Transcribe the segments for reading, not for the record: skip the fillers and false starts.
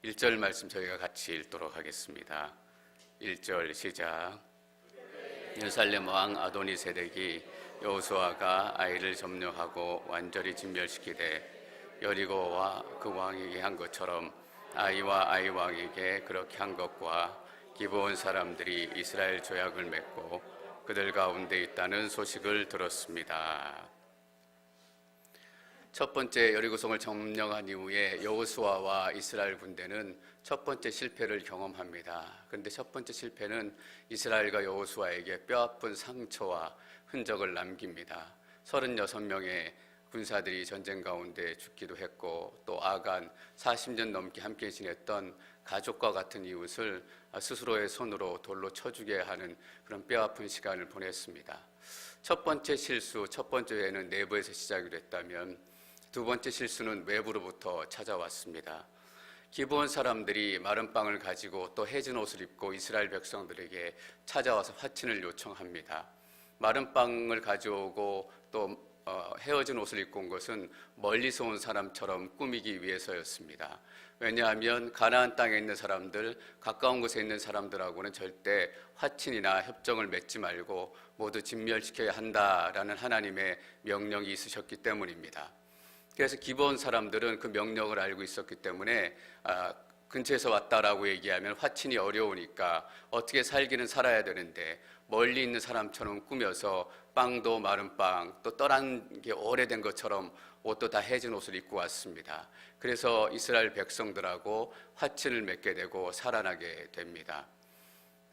1절 말씀 저희가 같이 읽도록 하겠습니다. 1절 시작. 예루살렘 왕 아도니세덱이 여호수아가 아이를 점령하고 완전히 진멸시키되 여리고와 그 왕에게 한 것처럼 아이와 아이 왕에게 그렇게 한 것과 기브온 사람들이 이스라엘 조약을 맺고 그들 가운데 있다는 소식을 들었습니다. 첫 번째 여리고성을 점령한 이후에 여호수아와 이스라엘 군대는 첫 번째 실패를 경험합니다. 그런데 첫 번째 실패는 이스라엘과 여호수아에게 뼈아픈 상처와 흔적을 남깁니다. 36명의 군사들이 전쟁 가운데 죽기도 했고, 또 아간 40년 넘게 함께 지냈던 가족과 같은 이웃을 스스로의 손으로 돌로 쳐주게 하는 그런 뼈아픈 시간을 보냈습니다. 첫 번째 실수, 첫 번째 죄는 내부에서 시작이 됐다면 두 번째 실수는 외부로부터 찾아왔습니다. 기브온 사람들이 마른 빵을 가지고 또 해진 옷을 입고 이스라엘 백성들에게 찾아와서 화친을 요청합니다. 마른 빵을 가져오고 또 헤어진 옷을 입고 온 것은 멀리서 온 사람처럼 꾸미기 위해서였습니다. 왜냐하면 가나안 땅에 있는 사람들, 가까운 곳에 있는 사람들하고는 절대 화친이나 협정을 맺지 말고 모두 진멸시켜야 한다라는 하나님의 명령이 있으셨기 때문입니다. 그래서 기브온 사람들은 그 명령을 알고 있었기 때문에 근처에서 왔다라고 얘기하면 화친이 어려우니까 어떻게 살기는 살아야 되는데 멀리 있는 사람처럼 꾸며서 빵도 마른 빵, 또 떠난 게 오래된 것처럼 옷도 다 해진 옷을 입고 왔습니다. 그래서 이스라엘 백성들하고 화친을 맺게 되고 살아나게 됩니다.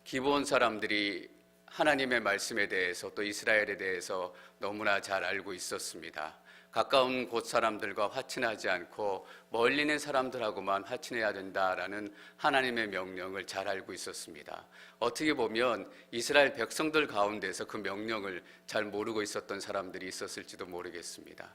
기브온 사람들이 하나님의 말씀에 대해서 또 이스라엘에 대해서 너무나 잘 알고 있었습니다. 가까운 곳 사람들과 화친하지 않고 멀리 있는 사람들하고만 화친해야 된다라는 하나님의 명령을 잘 알고 있었습니다. 어떻게 보면 이스라엘 백성들 가운데서 그 명령을 잘 모르고 있었던 사람들이 있었을지도 모르겠습니다.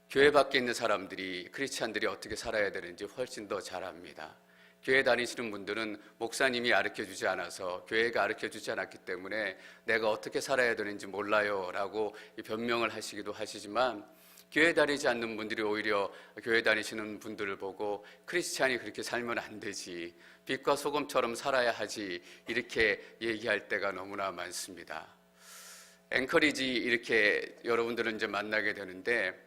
교회 밖에 있는 사람들이, 크리스찬들이 어떻게 살아야 되는지 훨씬 더 잘 압니다. 교회 다니시는 분들은 목사님이 가르쳐주지 않아서, 교회가 가르쳐주지 않았기 때문에 내가 어떻게 살아야 되는지 몰라요 라고 변명을 하시기도 하시지만, 교회 다니지 않는 분들이 오히려 교회 다니시는 분들을 보고 크리스찬이 그렇게 살면 안 되지, 빛과 소금처럼 살아야 하지, 이렇게 얘기할 때가 너무나 많습니다. 앵커리지 이렇게 여러분들은 이제 만나게 되는데,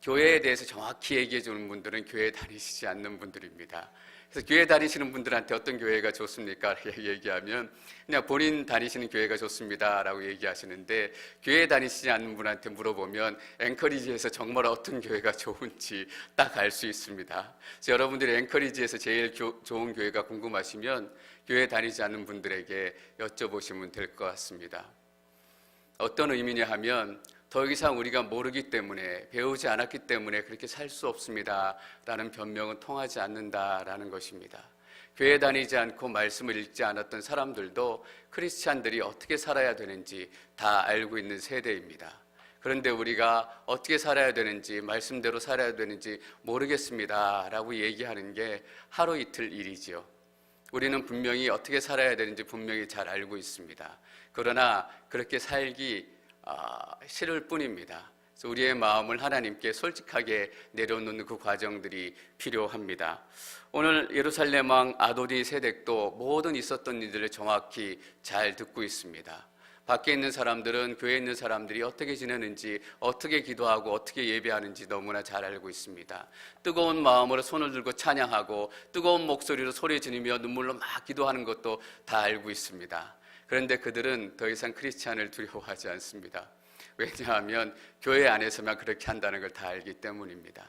교회에 대해서 정확히 얘기해 주는 분들은 교회 다니시지 않는 분들입니다. 그래서 교회 다니시는 분들한테 어떤 교회가 좋습니까? 얘기하면 그냥 본인 다니시는 교회가 좋습니다 라고 얘기하시는데, 교회 다니시지 않는 분한테 물어보면 앵커리지에서 정말 어떤 교회가 좋은지 딱 알 수 있습니다. 그래서 여러분들이 앵커리지에서 제일 좋은 교회가 궁금하시면 교회 다니지 않는 분들에게 여쭤보시면 될 것 같습니다. 어떤 의미냐 하면, 더 이상 우리가 모르기 때문에, 배우지 않았기 때문에 그렇게 살 수 없습니다 라는 변명은 통하지 않는다라는 것입니다. 교회 다니지 않고 말씀을 읽지 않았던 사람들도 크리스찬들이 어떻게 살아야 되는지 다 알고 있는 세대입니다. 그런데 우리가 어떻게 살아야 되는지, 말씀대로 살아야 되는지 모르겠습니다 라고 얘기하는 게 하루 이틀 일이지요. 우리는 분명히 어떻게 살아야 되는지 분명히 잘 알고 있습니다. 그러나 그렇게 살기 싫을 뿐입니다. 그래서 우리의 마음을 하나님께 솔직하게 내려놓는 그 과정들이 필요합니다. 오늘 예루살렘 왕 아도니세덱도 모든 있었던 일들을 정확히 잘 듣고 있습니다. 밖에 있는 사람들은, 교회에 있는 사람들이 어떻게 지내는지, 어떻게 기도하고 어떻게 예배하는지 너무나 잘 알고 있습니다. 뜨거운 마음으로 손을 들고 찬양하고 뜨거운 목소리로 소리 지르며 눈물로 막 기도하는 것도 다 알고 있습니다. 그런데 그들은 더 이상 크리스찬을 두려워하지 않습니다. 왜냐하면 교회 안에서만 그렇게 한다는 걸 다 알기 때문입니다.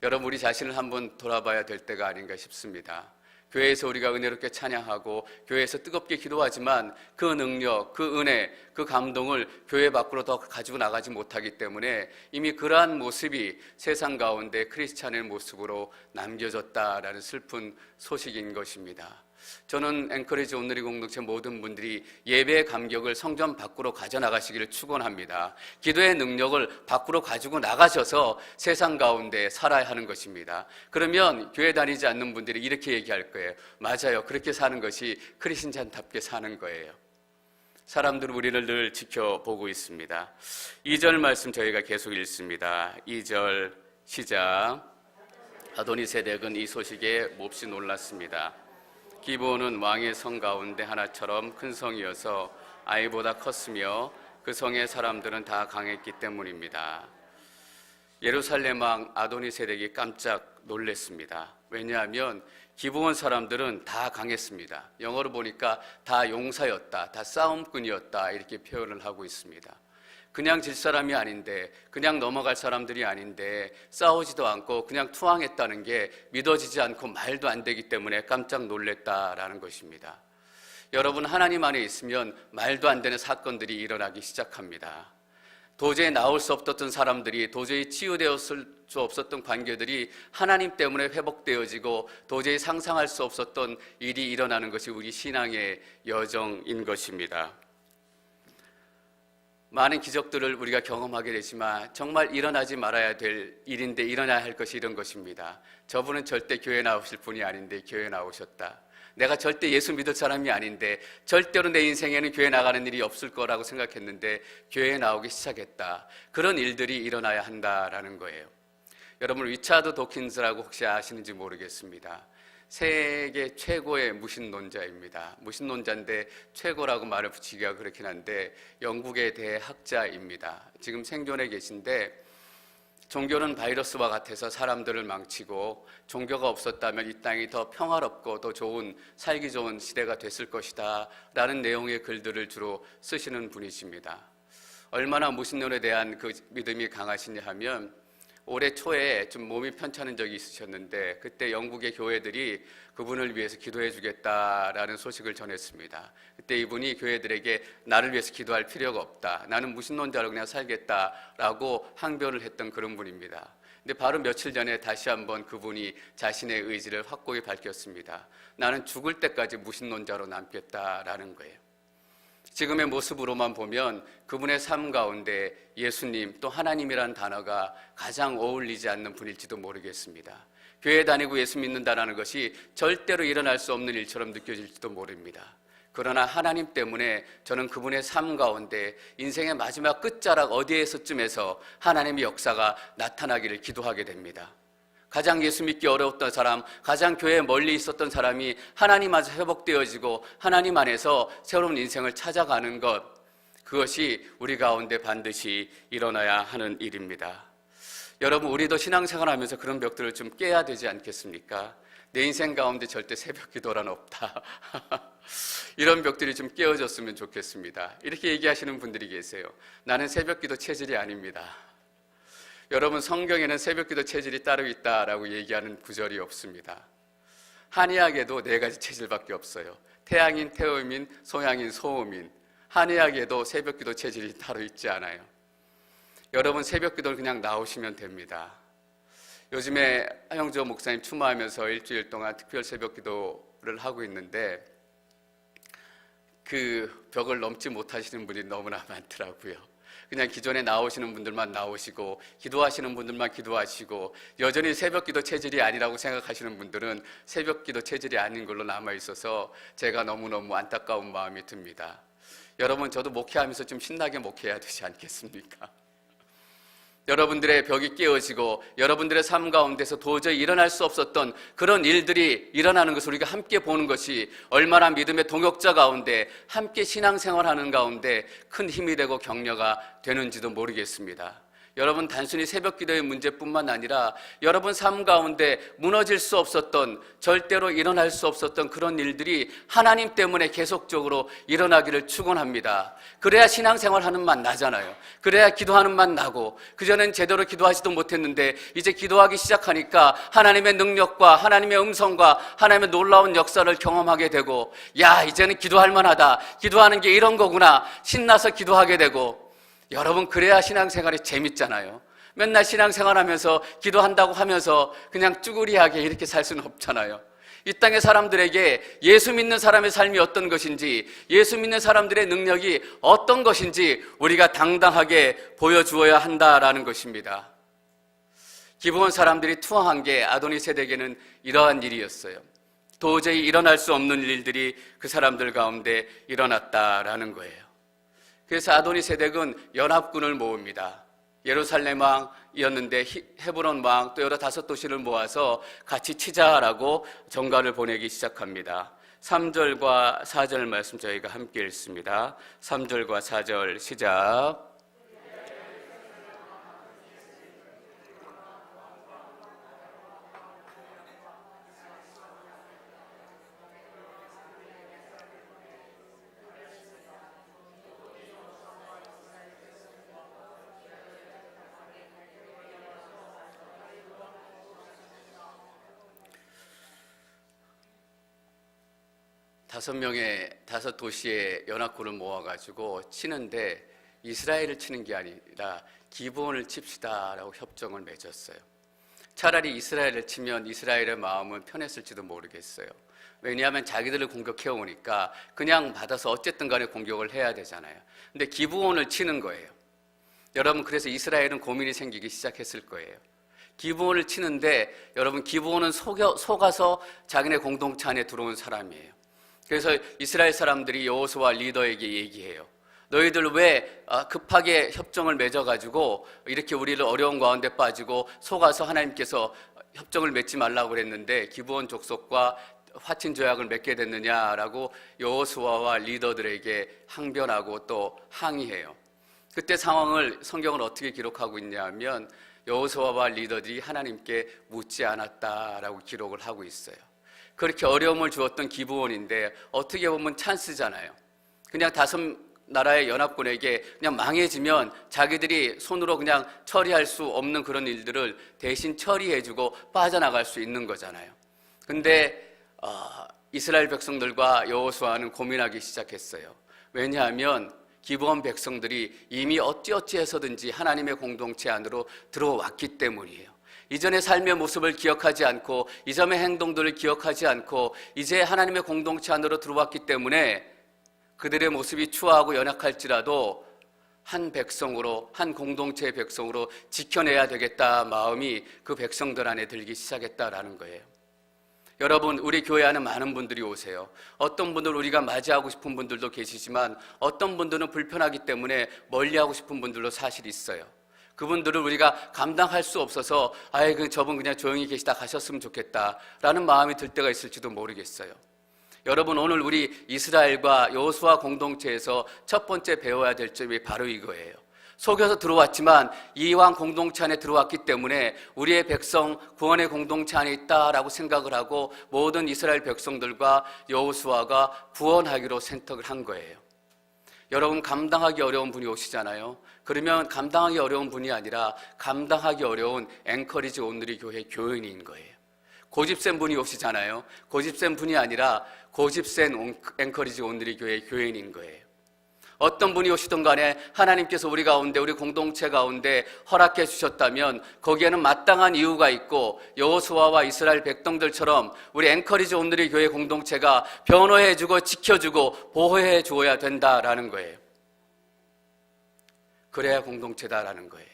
여러분, 우리 자신을 한번 돌아봐야 될 때가 아닌가 싶습니다. 교회에서 우리가 은혜롭게 찬양하고 교회에서 뜨겁게 기도하지만 그 능력, 그 은혜, 그 감동을 교회 밖으로 더 가지고 나가지 못하기 때문에 이미 그러한 모습이 세상 가운데 크리스찬의 모습으로 남겨졌다라는 슬픈 소식인 것입니다. 저는 앵커리지 온누리 공동체 모든 분들이 예배의 감격을 성전 밖으로 가져나가시기를 축원합니다. 기도의 능력을 밖으로 가지고 나가셔서 세상 가운데 살아야 하는 것입니다. 그러면 교회 다니지 않는 분들이 이렇게 얘기할 거예요. 맞아요. 그렇게 사는 것이 크리스찬답게 사는 거예요. 사람들은 우리를 늘 지켜보고 있습니다. 2절 말씀 저희가 계속 읽습니다. 2절 시작. 아도니세덱은 이 소식에 몹시 놀랐습니다. 기브온은 왕의 성 가운데 하나처럼 큰 성이어서 아이보다 컸으며 그 성의 사람들은 다 강했기 때문입니다. 예루살렘 왕 아도니세덱이 깜짝 놀랐습니다. 왜냐하면 기브온 사람들은 다 강했습니다. 영어로 보니까 다 용사였다, 다 싸움꾼이었다 이렇게 표현을 하고 있습니다. 그냥 질 사람이 아닌데, 그냥 넘어갈 사람들이 아닌데 싸우지도 않고 그냥 투항했다는 게 믿어지지 않고 말도 안 되기 때문에 깜짝 놀랐다라는 것입니다. 여러분, 하나님 안에 있으면 말도 안 되는 사건들이 일어나기 시작합니다. 도저히 나올 수 없었던 사람들이, 도저히 치유되었을 수 없었던 관계들이 하나님 때문에 회복되어지고 도저히 상상할 수 없었던 일이 일어나는 것이 우리 신앙의 여정인 것입니다. 많은 기적들을 우리가 경험하게 되지만 정말 일어나지 말아야 될 일인데 일어나야 할 것이 이런 것입니다. 저분은 절대 교회 나오실 분이 아닌데 교회 나오셨다. 내가 절대 예수 믿을 사람이 아닌데 절대로 내 인생에는 교회 나가는 일이 없을 거라고 생각했는데 교회에 나오기 시작했다. 그런 일들이 일어나야 한다라는 거예요. 여러분, 리차드 도킨스라고 혹시 아시는지 모르겠습니다. 세계 최고의 무신론자입니다. 무신론자인데 최고라고 말을 붙이기가 그렇긴 한데 영국의 대학자입니다. 지금 생존해 계신데 종교는 바이러스와 같아서 사람들을 망치고 종교가 없었다면 이 땅이 더 평화롭고 더 좋은, 살기 좋은 시대가 됐을 것이다 라는 내용의 글들을 주로 쓰시는 분이십니다. 얼마나 무신론에 대한 그 믿음이 강하시냐 하면 올해 초에 좀 몸이 편찮은 적이 있으셨는데 그때 영국의 교회들이 그분을 위해서 기도해 주겠다라는 소식을 전했습니다. 그때 이분이 교회들에게 나를 위해서 기도할 필요가 없다, 나는 무신론자로 그냥 살겠다라고 항변을 했던 그런 분입니다. 근데 바로 며칠 전에 다시 한번 그분이 자신의 의지를 확고히 밝혔습니다. 나는 죽을 때까지 무신론자로 남겠다라는 거예요. 지금의 모습으로만 보면 그분의 삶 가운데 예수님 또 하나님이라는 단어가 가장 어울리지 않는 분일지도 모르겠습니다. 교회 다니고 예수 믿는다는 것이 절대로 일어날 수 없는 일처럼 느껴질지도 모릅니다. 그러나 하나님 때문에 저는 그분의 삶 가운데 인생의 마지막 끝자락 어디에서쯤에서 하나님의 역사가 나타나기를 기도하게 됩니다. 가장 예수 믿기 어려웠던 사람, 가장 교회에 멀리 있었던 사람이 하나님 안에서 회복되어지고 하나님 안에서 새로운 인생을 찾아가는 것, 그것이 우리 가운데 반드시 일어나야 하는 일입니다. 여러분, 우리도 신앙생활하면서 그런 벽들을 좀 깨야 되지 않겠습니까? 내 인생 가운데 절대 새벽 기도란 없다. 이런 벽들이 좀 깨어졌으면 좋겠습니다. 이렇게 얘기하시는 분들이 계세요. 나는 새벽 기도 체질이 아닙니다. 여러분, 성경에는 새벽기도 체질이 따로 있다라고 얘기하는 구절이 없습니다. 한의학에도 4가지 체질밖에 없어요. 태양인 태음인, 소양인 소음인. 한의학에도 새벽기도 체질이 따로 있지 않아요. 여러분, 새벽기도를 그냥 나오시면 됩니다. 요즘에 하영조 목사님 추모하면서 일주일 동안 특별 새벽기도를 하고 있는데 그 벽을 넘지 못하시는 분이 너무나 많더라고요. 그냥 기존에 나오시는 분들만 나오시고 기도하시는 분들만 기도하시고 여전히 새벽기도 체질이 아니라고 생각하시는 분들은 새벽기도 체질이 아닌 걸로 남아있어서 제가 너무너무 안타까운 마음이 듭니다. 여러분, 저도 목회하면서 좀 신나게 목회해야 되지 않겠습니까? 여러분들의 벽이 깨어지고 여러분들의 삶 가운데서 도저히 일어날 수 없었던 그런 일들이 일어나는 것을 우리가 함께 보는 것이 얼마나 믿음의 동역자 가운데 함께 신앙생활하는 가운데 큰 힘이 되고 격려가 되는지도 모르겠습니다. 여러분, 단순히 새벽기도의 문제뿐만 아니라 여러분 삶 가운데 무너질 수 없었던, 절대로 일어날 수 없었던 그런 일들이 하나님 때문에 계속적으로 일어나기를 축원합니다. 그래야 신앙생활하는 맛 나잖아요. 그래야 기도하는 맛 나고, 그전엔 제대로 기도하지도 못했는데 이제 기도하기 시작하니까 하나님의 능력과 하나님의 음성과 하나님의 놀라운 역사를 경험하게 되고, 야, 이제는 기도할 만하다, 기도하는 게 이런 거구나, 신나서 기도하게 되고. 여러분, 그래야 신앙생활이 재밌잖아요. 맨날 신앙생활하면서 기도한다고 하면서 그냥 쭈구리하게 이렇게 살 수는 없잖아요. 이 땅의 사람들에게 예수 믿는 사람의 삶이 어떤 것인지, 예수 믿는 사람들의 능력이 어떤 것인지 우리가 당당하게 보여주어야 한다라는 것입니다. 기브온 사람들이 투항한 게 아도니세덱에게는 이러한 일이었어요. 도저히 일어날 수 없는 일들이 그 사람들 가운데 일어났다라는 거예요. 그래서 아도니세덱은 연합군을 모읍니다. 예루살렘 왕이었는데 헤브론 왕 또 여러 5도시를 모아서 같이 치자라고 전가를 보내기 시작합니다. 3절과 4절 말씀 저희가 함께 읽습니다. 3절과 4절 시작. 다섯 도시의 연합군을 모아가지고 치는데 이스라엘을 치는 게 아니라 기브온을 칩시다라고 협정을 맺었어요. 차라리 이스라엘을 치면 이스라엘의 마음은 편했을지도 모르겠어요. 왜냐하면 자기들을 공격해 오니까 그냥 받아서 어쨌든 간에 공격을 해야 되잖아요. 근데 기브온을 치는 거예요. 여러분, 그래서 이스라엘은 고민이 생기기 시작했을 거예요. 기브온을 치는데 여러분, 기브온은 속아서 자기네 공동체 안에 들어온 사람이에요. 그래서 이스라엘 사람들이 여호수아 리더에게 얘기해요. 너희들 왜 급하게 협정을 맺어가지고 이렇게 우리를 어려운 가운데 빠지고 속아서 하나님께서 협정을 맺지 말라고 그랬는데 기브온 족속과 화친 조약을 맺게 됐느냐라고 여호수아와 리더들에게 항변하고 또 항의해요. 그때 상황을 성경은 어떻게 기록하고 있냐면 여호수아와 리더들이 하나님께 묻지 않았다라고 기록을 하고 있어요. 그렇게 어려움을 주었던 기브온인데 어떻게 보면 찬스잖아요. 그냥 5 나라의 연합군에게 그냥 망해지면 자기들이 손으로 그냥 처리할 수 없는 그런 일들을 대신 처리해주고 빠져나갈 수 있는 거잖아요. 근데 이스라엘 백성들과 여호수아는 고민하기 시작했어요. 왜냐하면 기브온 백성들이 이미 어찌어찌 해서든지 하나님의 공동체 안으로 들어왔기 때문이에요. 이전의 삶의 모습을 기억하지 않고 이전의 행동들을 기억하지 않고 이제 하나님의 공동체 안으로 들어왔기 때문에 그들의 모습이 추하고 연약할지라도 한 백성으로, 한 공동체의 백성으로 지켜내야 되겠다 마음이 그 백성들 안에 들기 시작했다라는 거예요. 여러분, 우리 교회 안에 많은 분들이 오세요. 어떤 분들 우리가 맞이하고 싶은 분들도 계시지만 어떤 분들은 불편하기 때문에 멀리하고 싶은 분들도 사실 있어요. 그분들을 우리가 감당할 수 없어서 저분 그냥 조용히 계시다 가셨으면 좋겠다라는 마음이 들 때가 있을지도 모르겠어요. 여러분, 오늘 우리 이스라엘과 여호수아 공동체에서 첫 번째 배워야 될 점이 바로 이거예요. 속여서 들어왔지만 이왕 공동체 안에 들어왔기 때문에 우리의 백성 구원의 공동체 안에 있다라고 생각을 하고 모든 이스라엘 백성들과 여호수아가 구원하기로 선택을 한 거예요. 여러분, 감당하기 어려운 분이 오시잖아요. 그러면 감당하기 어려운 분이 아니라 감당하기 어려운 앵커리지 온누리 교회 교인인 거예요. 고집센 분이 오시잖아요. 고집센 분이 아니라 고집센 앵커리지 온누리 교회 교인인 거예요. 어떤 분이 오시든 간에 하나님께서 우리 가운데, 우리 공동체 가운데 허락해 주셨다면 거기에는 마땅한 이유가 있고 여호수아와 이스라엘 백성들처럼 우리 앵커리지 온누리 교회 공동체가 변호해 주고 지켜주고 보호해 주어야 된다라는 거예요. 그래야 공동체다라는 거예요.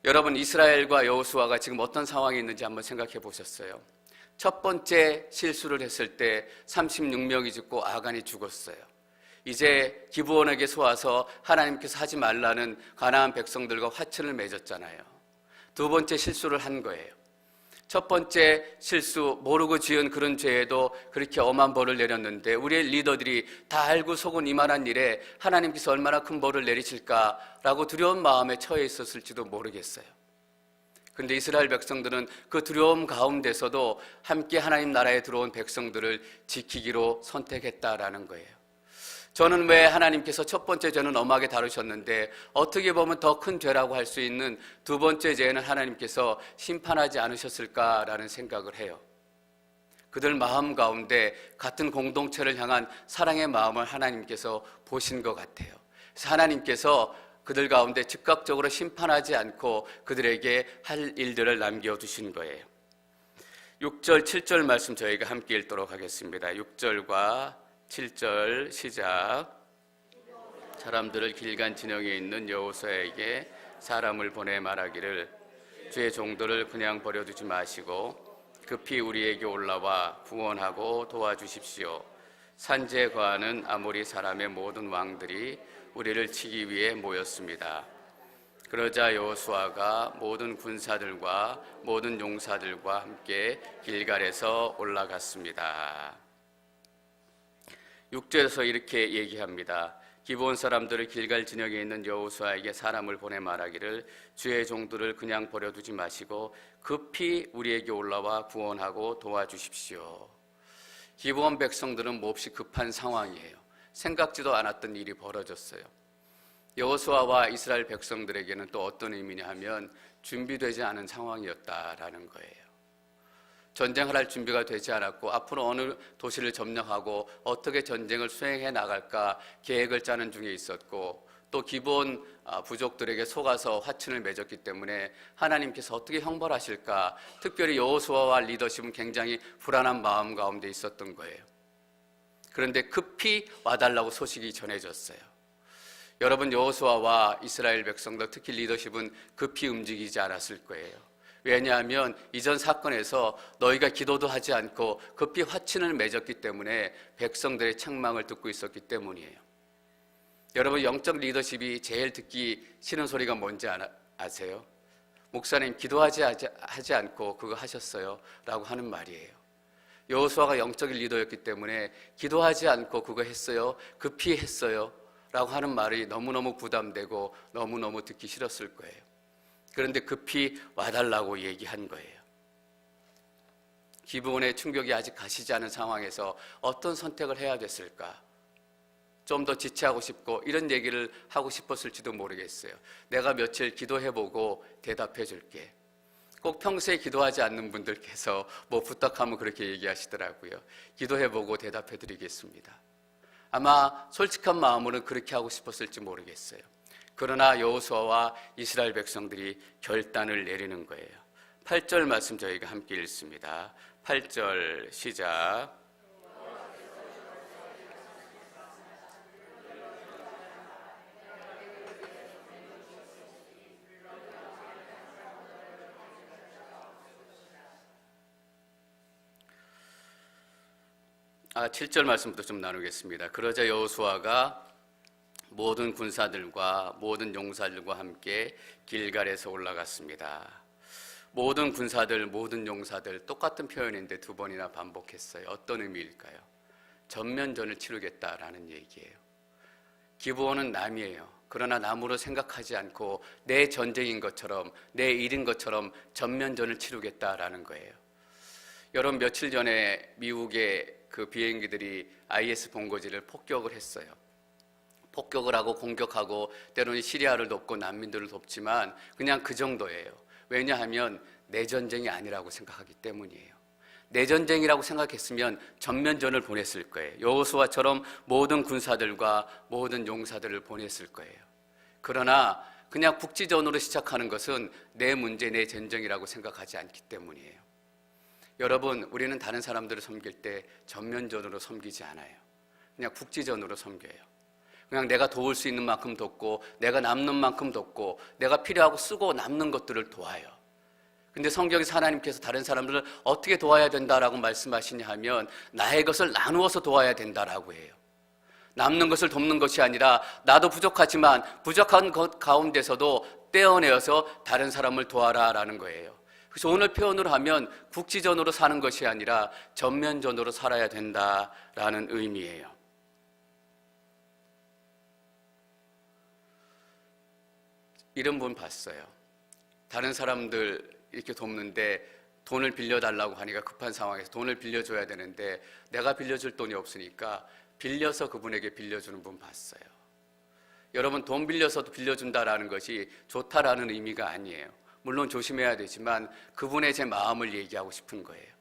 여러분, 이스라엘과 여호수아가 지금 어떤 상황이 있는지 한번 생각해 보셨어요? 첫 번째 실수를 했을 때 36명이 죽고 아간이 죽었어요. 이제 기브온에게 쏘아서 하나님께서 하지 말라는 가나안 백성들과 화친을 맺었잖아요. 두 번째 실수를 한 거예요. 첫 번째 실수, 모르고 지은 그런 죄에도 그렇게 엄한 벌을 내렸는데 우리의 리더들이 다 알고 속은 이만한 일에 하나님께서 얼마나 큰 벌을 내리실까라고 두려운 마음에 처해 있었을지도 모르겠어요. 그런데 이스라엘 백성들은 그 두려움 가운데서도 함께 하나님 나라에 들어온 백성들을 지키기로 선택했다라는 거예요. 저는 왜 하나님께서 첫 번째 죄는 엄하게 다루셨는데 어떻게 보면 더 큰 죄라고 할 수 있는 두 번째 죄는 하나님께서 심판하지 않으셨을까라는 생각을 해요. 그들 마음 가운데 같은 공동체를 향한 사랑의 마음을 하나님께서 보신 것 같아요. 그래서 하나님께서 그들 가운데 즉각적으로 심판하지 않고 그들에게 할 일들을 남겨두신 거예요. 6절, 7절 말씀 저희가 함께 읽도록 하겠습니다. 6절과 7절 시작. 사람들을 길간 진영에 있는 여호수아에게 사람을 보내 말하기를 주의 종들을 그냥 버려두지 마시고 급히 우리에게 올라와 구원하고 도와주십시오. 산지에 거하는 아모리 사람의 모든 왕들이 우리를 치기 위해 모였습니다. 그러자 여호수아가 모든 군사들과 모든 용사들과 함께 길갈에서 올라갔습니다. 6절에서 이렇게 얘기합니다. 기브온 사람들을 길갈 진영에 있는 여호수아에게 사람을 보내 말하기를 주의 종들을 그냥 버려두지 마시고 급히 우리에게 올라와 구원하고 도와주십시오. 기브온 백성들은 몹시 급한 상황이에요. 생각지도 않았던 일이 벌어졌어요. 여호수아와 이스라엘 백성들에게는 또 어떤 의미냐 하면 준비되지 않은 상황이었다라는 거예요. 전쟁을 할 준비가 되지 않았고 앞으로 어느 도시를 점령하고 어떻게 전쟁을 수행해 나갈까 계획을 짜는 중에 있었고 또 기브온 부족들에게 속아서 화친을 맺었기 때문에 하나님께서 어떻게 형벌하실까 특별히 여호수아와 리더십은 굉장히 불안한 마음 가운데 있었던 거예요. 그런데 급히 와달라고 소식이 전해졌어요. 여러분, 여호수아와 이스라엘 백성들 특히 리더십은 급히 움직이지 않았을 거예요. 왜냐하면 이전 사건에서 너희가 기도도 하지 않고 급히 화친을 맺었기 때문에 백성들의 책망을 듣고 있었기 때문이에요. 여러분, 영적 리더십이 제일 듣기 싫은 소리가 뭔지 아세요? 목사님 기도하지 않고 그거 하셨어요? 라고 하는 말이에요. 여호수아가 영적인 리더였기 때문에 기도하지 않고 그거 했어요? 급히 했어요? 라고 하는 말이 너무너무 부담되고 너무너무 듣기 싫었을 거예요. 그런데 급히 와달라고 얘기한 거예요. 기브온의 충격이 아직 가시지 않은 상황에서 어떤 선택을 해야 됐을까? 좀 더 지체하고 싶고 이런 얘기를 하고 싶었을지도 모르겠어요. 내가 며칠 기도해보고 대답해 줄게. 꼭 평소에 기도하지 않는 분들께서 뭐 부탁하면 그렇게 얘기하시더라고요. 기도해보고 대답해 드리겠습니다. 아마 솔직한 마음으로는 그렇게 하고 싶었을지 모르겠어요. 그러나 여호수아와 이스라엘 백성들이 결단을 내리는 거예요. 8절 말씀 저희가 함께 읽습니다. 8절 시작. 아, 7절 말씀부터 좀 나누겠습니다. 그러자 여호수아가 모든 군사들과 모든 용사들과 함께 길갈에서 올라갔습니다. 모든 군사들, 모든 용사들 똑같은 표현인데 두 번이나 반복했어요. 어떤 의미일까요? 전면전을 치르겠다라는 얘기예요. 기브온은 남이에요. 그러나 남으로 생각하지 않고 내 전쟁인 것처럼 내 일인 것처럼 전면전을 치르겠다라는 거예요. 여러분, 며칠 전에 미국의 그 비행기들이 IS 본거지를 폭격을 했어요. 폭격을 하고 공격하고 때로는 시리아를 돕고 난민들을 돕지만 그냥 그 정도예요. 왜냐하면 내 전쟁이 아니라고 생각하기 때문이에요. 내 전쟁이라고 생각했으면 전면전을 보냈을 거예요. 여호수아처럼 모든 군사들과 모든 용사들을 보냈을 거예요. 그러나 그냥 국지전으로 시작하는 것은 내 문제, 내 전쟁이라고 생각하지 않기 때문이에요. 여러분, 우리는 다른 사람들을 섬길 때 전면전으로 섬기지 않아요. 그냥 국지전으로 섬겨요. 그냥 내가 도울 수 있는 만큼 돕고 내가 남는 만큼 돕고 내가 필요하고 쓰고 남는 것들을 도와요. 근데 성경에서 하나님께서 다른 사람들을 어떻게 도와야 된다라고 말씀하시냐 하면 나의 것을 나누어서 도와야 된다라고 해요. 남는 것을 돕는 것이 아니라 나도 부족하지만 부족한 것 가운데서도 떼어내어서 다른 사람을 도와라라는 거예요. 그래서 오늘 표현으로 하면 국지전으로 사는 것이 아니라 전면전으로 살아야 된다라는 의미예요. 이런 분 봤어요. 다른 사람들 이렇게 돕는데 돈을 빌려달라고 하니까 급한 상황에서 돈을 빌려줘야 되는데 내가 빌려줄 돈이 없으니까 빌려서 그분에게 빌려주는 분 봤어요. 여러분, 돈 빌려서도 빌려준다라는 것이 좋다라는 의미가 아니에요. 물론 조심해야 되지만 그분의 제 마음을 얘기하고 싶은 거예요.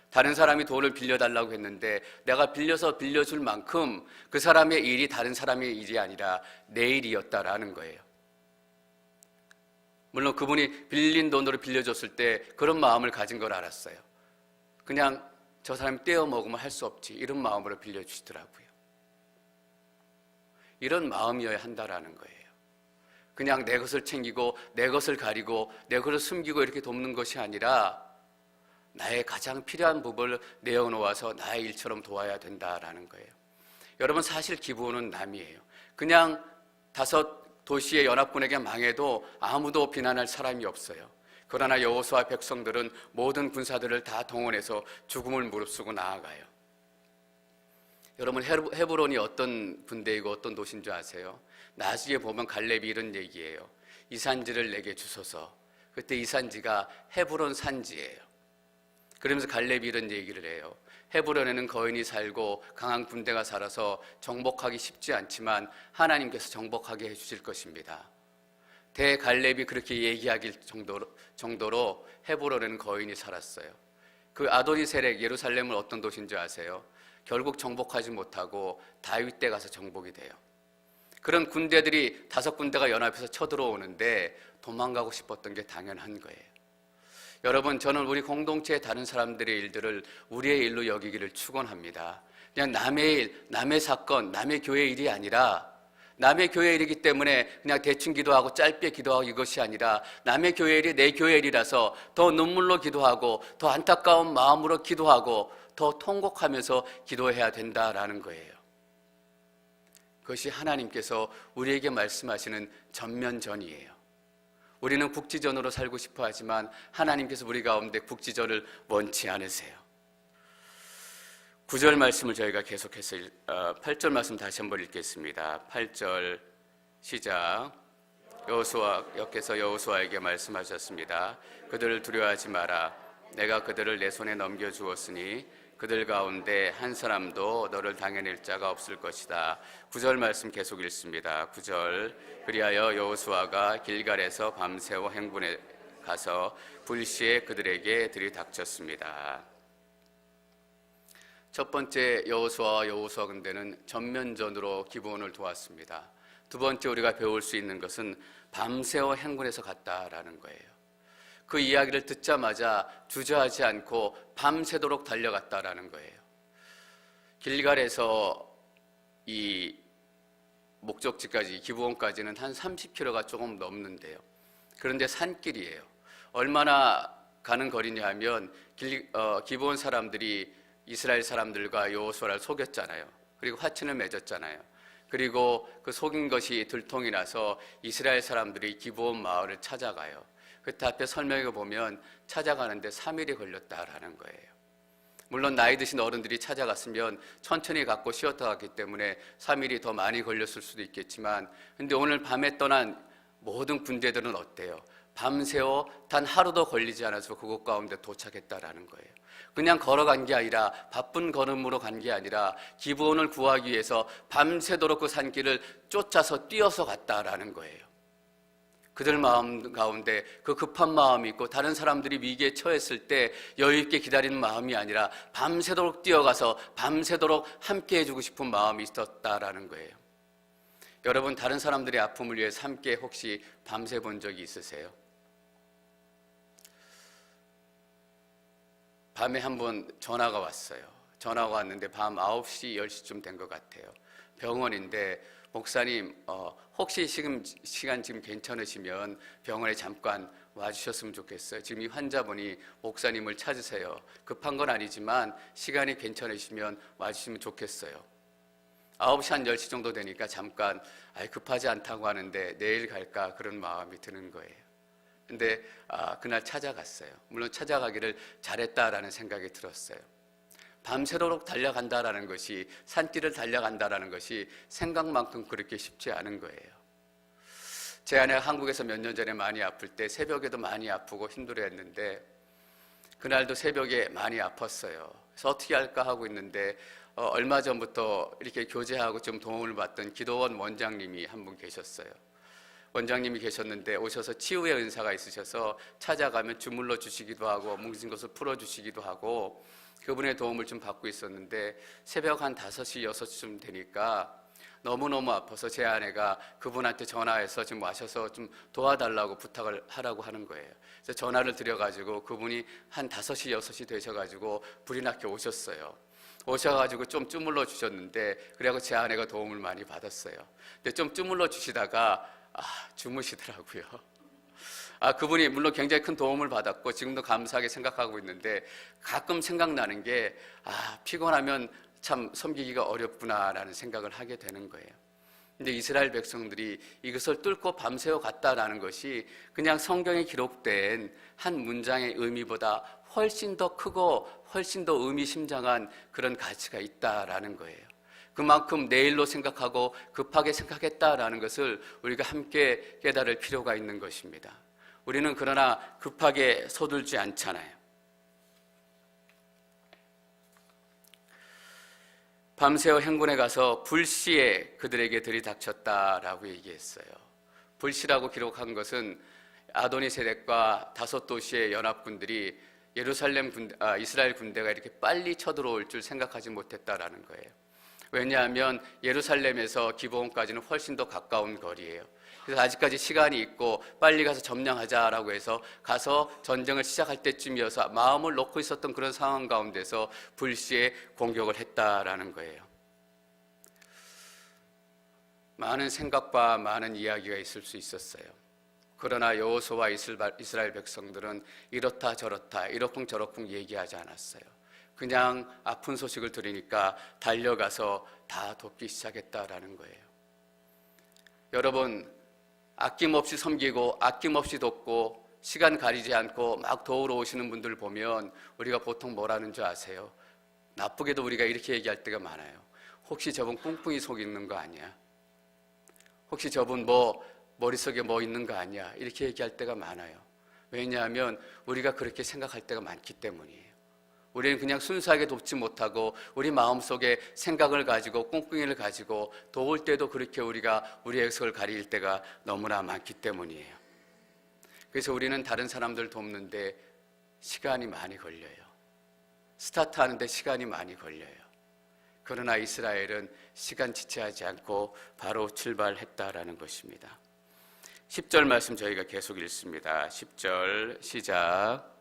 다른 사람이 돈을 빌려달라고 했는데 내가 빌려서 빌려줄 만큼 그 사람의 일이 다른 사람의 일이 아니라 내 일이었다라는 거예요. 물론 그분이 빌린 돈으로 빌려줬을 때 그런 마음을 가진 걸 알았어요. 그냥 저 사람이 떼어 먹으면 할 수 없지 이런 마음으로 빌려주시더라고요. 이런 마음이어야 한다라는 거예요. 그냥 내 것을 챙기고 내 것을 가리고 내 것을 숨기고 이렇게 돕는 것이 아니라 나의 가장 필요한 부분을 내어놓아서 나의 일처럼 도와야 된다라는 거예요. 여러분, 사실 기브온은 남이에요. 그냥 도시의 연합군에게 망해도 아무도 비난할 사람이 없어요. 그러나 여호수아 백성들은 모든 군사들을 다 동원해서 죽음을 무릅쓰고 나아가요. 여러분, 헤브론이 어떤 군대이고 어떤 도시인 줄 아세요? 나중에 보면 갈렙이 이런 얘기예요. 이 산지를 내게 주소서. 그때 이 산지가 헤브론 산지예요. 그러면서 갈렙이 이런 얘기를 해요. 헤브론에는 거인이 살고 강한 군대가 살아서 정복하기 쉽지 않지만 하나님께서 정복하게 해주실 것입니다. 대갈렙이 그렇게 얘기하길 정도로 헤브론에는 거인이 살았어요. 그 아도니세렉 예루살렘은 어떤 도시인 줄 아세요? 결국 정복하지 못하고 다윗 때 가서 정복이 돼요. 그런 군대들이 5군데가 연합해서 쳐들어오는데 도망가고 싶었던 게 당연한 거예요. 여러분, 저는 우리 공동체의 다른 사람들의 일들을 우리의 일로 여기기를 축원합니다. 그냥 남의 일, 남의 사건, 남의 교회 일이 아니라, 남의 교회 일이기 때문에 그냥 대충 기도하고 짧게 기도하고 이것이 아니라, 남의 교회 일이 내 교회 일이라서 더 눈물로 기도하고 더 안타까운 마음으로 기도하고 더 통곡하면서 기도해야 된다라는 거예요. 그것이 하나님께서 우리에게 말씀하시는 전면전이에요. 우리는 국지전으로 살고 싶어 하지만 하나님께서 우리 가운데 국지전을 원치 않으세요. 9절 말씀을 저희가 계속해서 8절 말씀 다시 한번 읽겠습니다. 8절 시작. 여호수아께서 여호수아에게 말씀하셨습니다. 그들을 두려워하지 마라. 내가 그들을 내 손에 넘겨주었으니 그들 가운데 한 사람도 너를 당해낼 자가 없을 것이다. 9절 말씀 계속 읽습니다. 9절. 그리하여 여호수아가 길갈에서 밤새워 행군에 가서 불시에 그들에게 들이닥쳤습니다. 첫 번째 여호수아와 여호수아 군대는 전면전으로 기브온을 도왔습니다. 두 번째 우리가 배울 수 있는 것은 밤새워 행군해서 갔다라는 거예요. 그 이야기를 듣자마자 주저하지 않고 밤새도록 달려갔다라는 거예요. 길갈에서 이 목적지까지 기브온까지는 한 30km가 조금 넘는데요. 그런데 산길이에요. 얼마나 가는 거리냐 하면 기브온 사람들이 이스라엘 사람들과 여호수아를 속였잖아요. 그리고 화친을 맺었잖아요. 그리고 그 속인 것이 들통이 나서 이스라엘 사람들이 기브온 마을을 찾아가요. 그때 앞에 설명해 보면 찾아가는데 3일이 걸렸다라는 거예요. 물론 나이 드신 어른들이 찾아갔으면 천천히 갔고 쉬었다 갔기 때문에 3일이 더 많이 걸렸을 수도 있겠지만, 근데 오늘 밤에 떠난 모든 군대들은 어때요? 밤새워 단 하루도 걸리지 않아서 그곳 가운데 도착했다라는 거예요. 그냥 걸어간 게 아니라, 바쁜 걸음으로 간 게 아니라 기브온을 구하기 위해서 밤새도록 그 산길을 쫓아서 뛰어서 갔다라는 거예요. 그들 마음 가운데 그 급한 마음이 있고 다른 사람들이 위기에 처했을 때 여유 있게 기다리는 마음이 아니라 밤새도록 뛰어가서 밤새도록 함께 해주고 싶은 마음이 있었다라는 거예요. 여러분, 다른 사람들의 아픔을 위해서 함께 혹시 밤새 본 적이 있으세요? 밤에 한번 전화가 왔어요. 전화가 왔는데 밤 9시, 10시쯤 된 것 같아요. 병원인데, 목사님, 혹시 지금 시간 괜찮으시면 병원에 잠깐 와주셨으면 좋겠어요. 지금 이 환자분이 목사님을 찾으세요. 급한 건 아니지만 시간이 괜찮으시면 와주시면 좋겠어요. 9시 한 10시 정도 되니까 잠깐 급하지 않다고 하는데 내일 갈까 그런 마음이 드는 거예요. 근데 그날 찾아갔어요. 물론 찾아가기를 잘했다라는 생각이 들었어요. 밤새도록 달려간다라는 것이, 산길을 달려간다라는 것이 생각만큼 그렇게 쉽지 않은 거예요. 제 아내가 한국에서 몇 년 전에 많이 아플 때 새벽에도 많이 아프고 힘들어했는데 그날도 새벽에 많이 아팠어요. 그래서 어떻게 할까 하고 있는데 얼마 전부터 이렇게 교제하고 좀 도움을 받던 기도원 원장님이 한 분 계셨어요. 원장님이 계셨는데 오셔서 치유의 은사가 있으셔서 찾아가면 주물러 주시기도 하고 뭉친 것을 풀어주시기도 하고 그분의 도움을 좀 받고 있었는데 새벽 한 5시, 6시쯤 되니까 너무너무 아파서 제 아내가 그분한테 전화해서 좀 와셔서 좀 도와달라고 부탁을 하라고 하는 거예요. 그래서 전화를 드려가지고 그분이 한 5시, 6시 되셔가지고 불이 나게 오셨어요. 오셔가지고 좀 주물러 주셨는데 그래서 제 아내가 도움을 많이 받았어요. 근데 좀 주물러 주시다가 주무시더라고요. 그분이 물론 굉장히 큰 도움을 받았고 지금도 감사하게 생각하고 있는데 가끔 생각나는 게 피곤하면 참 섬기기가 어렵구나라는 생각을 하게 되는 거예요. 근데 이스라엘 백성들이 이것을 뚫고 밤새워 갔다라는 것이 그냥 성경에 기록된 한 문장의 의미보다 훨씬 더 크고 훨씬 더 의미심장한 그런 가치가 있다라는 거예요. 그만큼 내일로 생각하고 급하게 생각했다라는 것을 우리가 함께 깨달을 필요가 있는 것입니다. 우리는 그러나 급하게 서둘지 않잖아요. 밤새워 행군에 가서 불시에 그들에게 들이닥쳤다라고 얘기했어요. 불시라고 기록한 것은 아도니세덱과 5도시의 연합군들이 이스라엘 군대가 이렇게 빨리 쳐들어올 줄 생각하지 못했다라는 거예요. 왜냐하면 예루살렘에서 기브온까지는 훨씬 더 가까운 거리예요. 그래서 아직까지 시간이 있고 빨리 가서 점령하자라고 해서 가서 전쟁을 시작할 때쯤이어서 마음을 놓고 있었던 그런 상황 가운데서 불시에 공격을 했다라는 거예요. 많은 생각과 많은 이야기가 있을 수 있었어요. 그러나 여호수아와 이스라엘 백성들은 이렇다 저렇다 이러쿵저러쿵 얘기하지 않았어요. 그냥 아픈 소식을 들으니까 달려가서 다 돕기 시작했다라는 거예요. 여러분, 아낌없이 섬기고 아낌없이 돕고 시간 가리지 않고 막 도우러 오시는 분들 보면 우리가 보통 뭐라는 줄 아세요? 나쁘게도 우리가 이렇게 얘기할 때가 많아요. 혹시 저분 뿡뿡이 속 있는 거 아니야? 혹시 저분 머릿속에 뭐 있는 거 아니야? 이렇게 얘기할 때가 많아요. 왜냐하면 우리가 그렇게 생각할 때가 많기 때문이에요. 우리는 그냥 순수하게 돕지 못하고 우리 마음속에 생각을 가지고 꿍꿍이를 가지고 도울 때도 그렇게 우리가 우리의 속을 가릴 때가 너무나 많기 때문이에요. 그래서 우리는 다른 사람들 돕는데 시간이 많이 걸려요. 스타트하는데 시간이 많이 걸려요. 그러나 이스라엘은 시간 지체하지 않고 바로 출발했다라는 것입니다. 10절 말씀 저희가 계속 읽습니다. 10절 시작.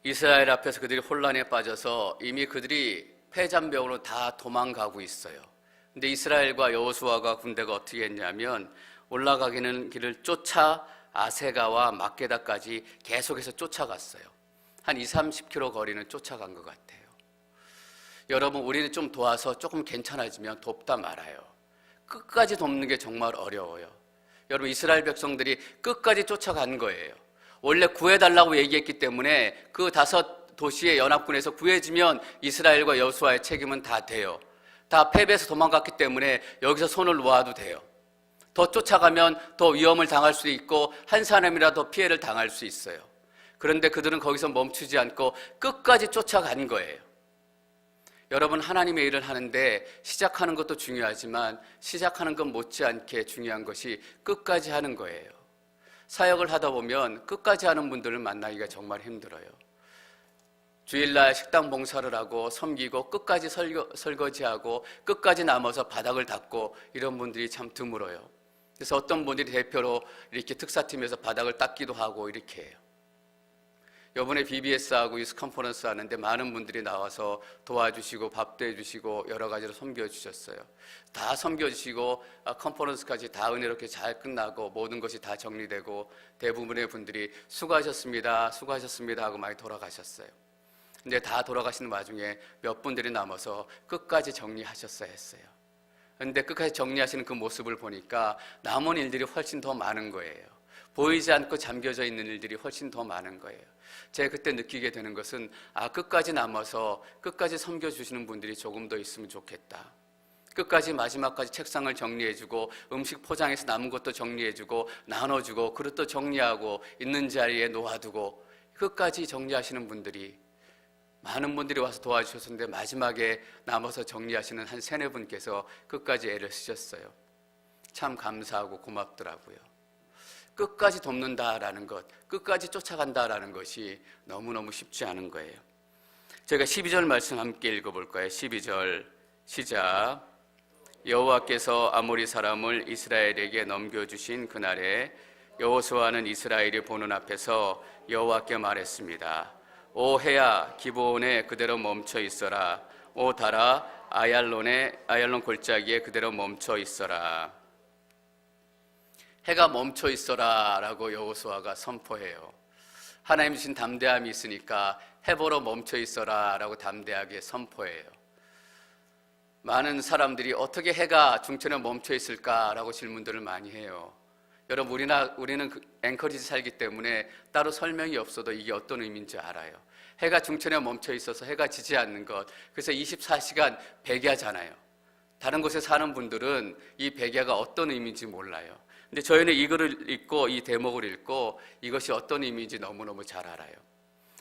이스라엘 앞에서 그들이 혼란에 빠져서 이미 그들이 패잔병으로 다 도망가고 있어요. 근데 이스라엘과 여호수아가 군대가 어떻게 했냐면 올라가기는 길을 쫓아 아세가와 막게다까지 계속해서 쫓아갔어요. 한 20-30km 거리는 쫓아간 것 같아요. 여러분, 우리는 좀 도와서 조금 괜찮아지면 돕다 말아요. 끝까지 돕는 게 정말 어려워요. 여러분, 이스라엘 백성들이 끝까지 쫓아간 거예요. 원래 구해달라고 얘기했기 때문에 그 5도시의 연합군에서 구해지면 이스라엘과 여호수아의 책임은 다 돼요. 다 패배해서 도망갔기 때문에 여기서 손을 놓아도 돼요. 더 쫓아가면 더 위험을 당할 수 있고 한 사람이라도 피해를 당할 수 있어요. 그런데 그들은 거기서 멈추지 않고 끝까지 쫓아간 거예요. 여러분, 하나님의 일을 하는데 시작하는 것도 중요하지만 시작하는 것 못지않게 중요한 것이 끝까지 하는 거예요. 사역을 하다 보면 끝까지 하는 분들을 만나기가 정말 힘들어요. 주일날 식당 봉사를 하고 섬기고 끝까지 설거지하고 끝까지 남아서 바닥을 닦고 이런 분들이 참 드물어요. 그래서 어떤 분들이 대표로 이렇게 특사팀에서 바닥을 닦기도 하고 이렇게 해요. 이번에 BBS하고 유스 컨퍼런스 하는데 많은 분들이 나와서 도와주시고 밥도 해주시고 여러 가지로 섬겨주셨어요. 다 섬겨주시고 컨퍼런스까지 다 은혜롭게 잘 끝나고 모든 것이 다 정리되고 대부분의 분들이 수고하셨습니다, 수고하셨습니다 하고 많이 돌아가셨어요. 근데 다 돌아가시는 와중에 몇 분들이 남아서 끝까지 정리하셨어야 했어요. 근데 끝까지 정리하시는 그 모습을 보니까 남은 일들이 훨씬 더 많은 거예요. 보이지 않고 잠겨져 있는 일들이 훨씬 더 많은 거예요. 제가 그때 느끼게 되는 것은 끝까지 남아서 끝까지 섬겨주시는 분들이 조금 더 있으면 좋겠다. 끝까지 마지막까지 책상을 정리해주고 음식 포장해서 남은 것도 정리해주고 나눠주고 그릇도 정리하고 있는 자리에 놓아두고 끝까지 정리하시는 분들이 많은 분들이 와서 도와주셨는데 마지막에 남아서 정리하시는 한 3-4분께서 끝까지 애를 쓰셨어요. 참 감사하고 고맙더라고요. 끝까지 돕는다라는 것, 끝까지 쫓아간다라는 것이 너무너무 쉽지 않은 거예요. 제가 12절 말씀 함께 읽어볼 거예요. 12절 시작. 여호와께서 아모리 사람을 이스라엘에게 넘겨주신 그날에 여호수아는 이스라엘이 보는 앞에서 여호와께 말했습니다. 오 해야 기브온에 그대로 멈춰 있어라. 오 달아 아얄론 골짜기에 그대로 멈춰 있어라. 해가 멈춰 있어라라고 여호수아가 선포해요. 하나님 주신 담대함이 있으니까 해보러 멈춰 있어라라고 담대하게 선포해요. 많은 사람들이 어떻게 해가 중천에 멈춰 있을까라고 질문들을 많이 해요. 여러분, 우리는 앵커리지 살기 때문에 따로 설명이 없어도 이게 어떤 의미인지 알아요. 해가 중천에 멈춰 있어서 해가 지지 않는 것, 그래서 24시간 백야잖아요. 다른 곳에 사는 분들은 이 백야가 어떤 의미인지 몰라요. 근데 저희는 이 글을 읽고 이 대목을 읽고 이것이 어떤 의미인지 너무너무 잘 알아요.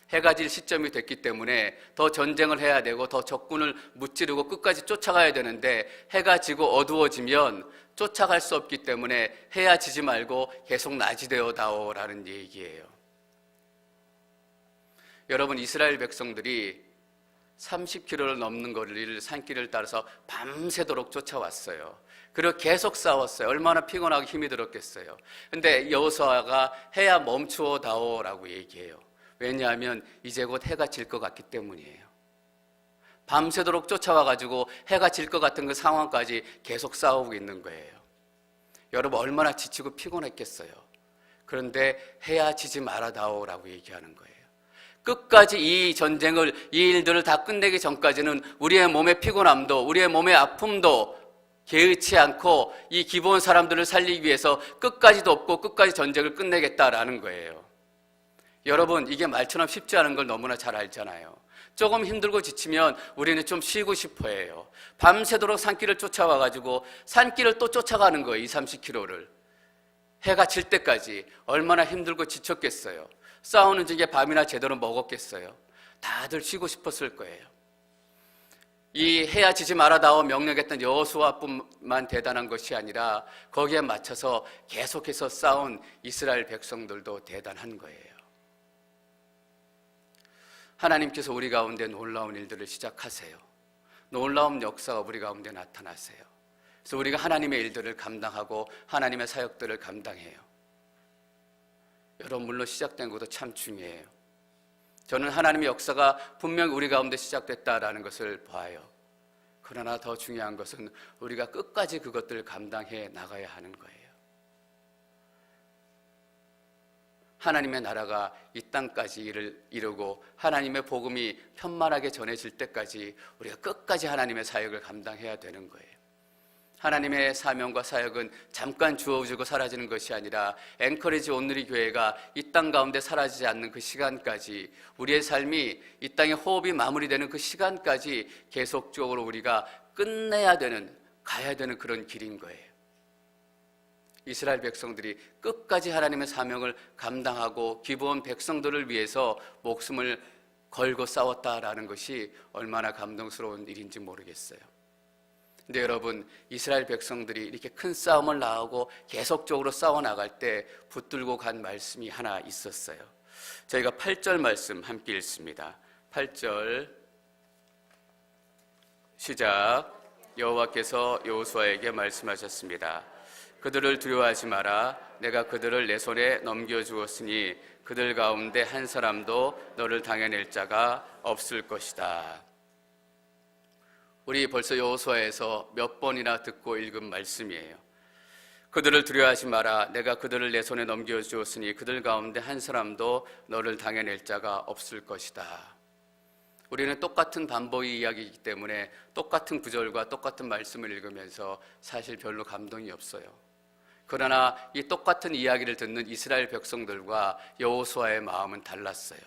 해가 질 시점이 됐기 때문에 더 전쟁을 해야 되고 더 적군을 무찌르고 끝까지 쫓아가야 되는데, 해가 지고 어두워지면 쫓아갈 수 없기 때문에 해야 지지 말고 계속 낮이 되어다오라는 얘기예요. 여러분, 이스라엘 백성들이 30km를 넘는 거리를 산길을 따라서 밤새도록 쫓아왔어요. 그리고 계속 싸웠어요. 얼마나 피곤하고 힘이 들었겠어요. 근데 여호수아가 해야 멈추어 다오라고 얘기해요. 왜냐하면 이제 곧 해가 질 것 같기 때문이에요. 밤새도록 쫓아와가지고 해가 질 것 같은 그 상황까지 계속 싸우고 있는 거예요. 여러분, 얼마나 지치고 피곤했겠어요. 그런데 해야 지지 말아다오라고 얘기하는 거예요. 끝까지 이 전쟁을, 이 일들을 다 끝내기 전까지는 우리의 몸의 피곤함도, 우리의 몸의 아픔도 개의치 않고 이 기본 사람들을 살리기 위해서 끝까지 돕고 끝까지 전쟁을 끝내겠다라는 거예요. 여러분, 이게 말처럼 쉽지 않은 걸 너무나 잘 알잖아요. 조금 힘들고 지치면 우리는 좀 쉬고 싶어 해요. 밤새도록 산길을 쫓아와가지고 산길을 또 쫓아가는 거예요. 30km를. 해가 질 때까지 얼마나 힘들고 지쳤겠어요. 싸우는 중에 밥이나 제대로 먹었겠어요. 다들 쉬고 싶었을 거예요. 이 해야 지지 말아다오 명령했던 여호수아뿐만 대단한 것이 아니라 거기에 맞춰서 계속해서 싸운 이스라엘 백성들도 대단한 거예요. 하나님께서 우리 가운데 놀라운 일들을 시작하세요. 놀라운 역사가 우리 가운데 나타나세요. 그래서 우리가 하나님의 일들을 감당하고 하나님의 사역들을 감당해요. 여러분, 물론 시작된 것도 참 중요해요. 저는 하나님의 역사가 분명히 우리 가운데 시작됐다라는 것을 봐요. 그러나 더 중요한 것은 우리가 끝까지 그것들을 감당해 나가야 하는 거예요. 하나님의 나라가 이 땅까지 이루고 하나님의 복음이 편만하게 전해질 때까지 우리가 끝까지 하나님의 사역을 감당해야 되는 거예요. 하나님의 사명과 사역은 잠깐 주어지고 사라지는 것이 아니라 앵커리지 온누리 교회가 이 땅 가운데 사라지지 않는 그 시간까지, 우리의 삶이 이 땅의 호흡이 마무리되는 그 시간까지 계속적으로 우리가 끝내야 되는, 가야 되는 그런 길인 거예요. 이스라엘 백성들이 끝까지 하나님의 사명을 감당하고 기브온 백성들을 위해서 목숨을 걸고 싸웠다라는 것이 얼마나 감동스러운 일인지 모르겠어요. 근데 여러분, 이스라엘 백성들이 이렇게 큰 싸움을 나오고 계속적으로 싸워나갈 때 붙들고 간 말씀이 하나 있었어요. 저희가 8절 말씀 함께 읽습니다. 8절 시작. 여호와께서 여호수아에게 말씀하셨습니다. 그들을 두려워하지 마라. 내가 그들을 내 손에 넘겨주었으니 그들 가운데 한 사람도 너를 당해낼 자가 없을 것이다. 우리 벌써 여호수아에서 몇 번이나 듣고 읽은 말씀이에요. 그들을 두려워하지 마라. 내가 그들을 내 손에 넘겨주었으니 그들 가운데 한 사람도 너를 당해낼 자가 없을 것이다. 우리는 똑같은 반복의 이야기이기 때문에 똑같은 구절과 똑같은 말씀을 읽으면서 사실 별로 감동이 없어요. 그러나 이 똑같은 이야기를 듣는 이스라엘 백성들과 여호수아의 마음은 달랐어요.